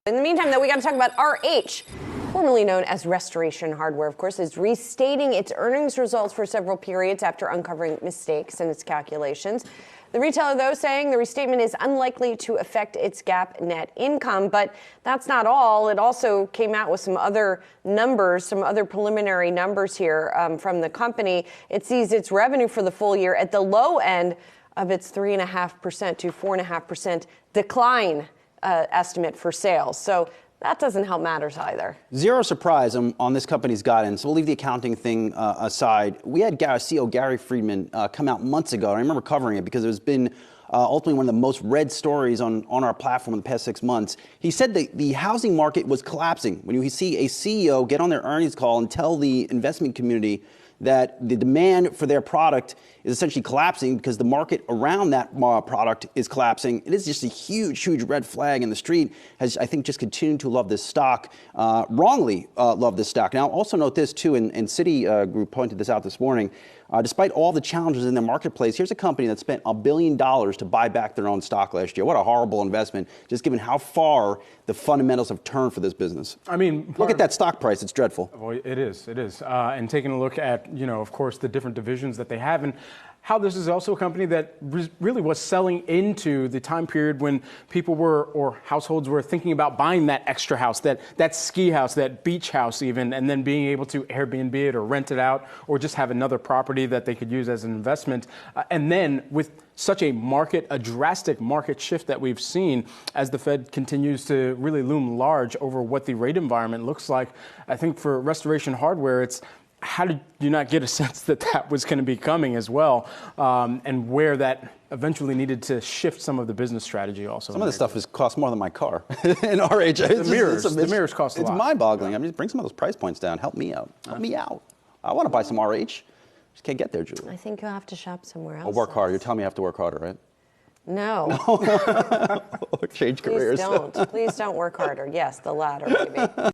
In the meantime, though, we got to talk about RH, formerly known as Restoration Hardware, of course, is restating its earnings results for several periods after uncovering mistakes in its calculations. The retailer, though, saying the restatement is unlikely to affect its GAAP net income. But that's not all. It also came out with some other numbers, some other preliminary numbers here from the company. It sees its revenue for the full year at the low end of its 3.5% to 4.5% decline estimate for sales. So that doesn't help matters either. Zero surprise on this company's guidance. We'll leave the accounting thing aside. We had CEO Gary Friedman come out months ago, and I remember covering it because it has been ultimately one of the most read stories on our platform in the past 6 months. He said that the housing market was collapsing. When you see a CEO get on their earnings call and tell the investment community that the demand for their product is essentially collapsing because the market around that product is collapsing. It is just a huge, huge red flag, and the street has, I think, just continued to love this stock, wrongly love this stock. Now, also note this, too, and Citigroup pointed this out this morning. Despite all the challenges in their marketplace, here's a company that spent $1 billion to buy back their own stock last year. What a horrible investment, just given how far the fundamentals have turned for this business. I mean, look at that stock price. It's dreadful. Well, it is. And taking a look at, of course, the different divisions that they have, and how this is also a company that really was selling into the time period when people were, or households were, thinking about buying that extra house, that ski house, that beach house even, and then being able to Airbnb it or rent it out or just have another property that they could use as an investment. And then with such a drastic market shift that we've seen as the Fed continues to really loom large over what the rate environment looks like, I think for Restoration Hardware, it's how did you not get a sense that that was going to be coming as well, and where that eventually needed to shift some of the business strategy also. Some of this stuff has cost more than my car in RH. The mirrors cost a lot. It's mind-boggling. I mean, bring some of those price points down. Help me out. Help me out. I want to buy some RH. Just can't get there, Julie. I think you'll have to shop somewhere else. I'll work harder. You're telling me I have to work harder, right? No. Change careers. Please don't work harder. Yes, the latter, maybe.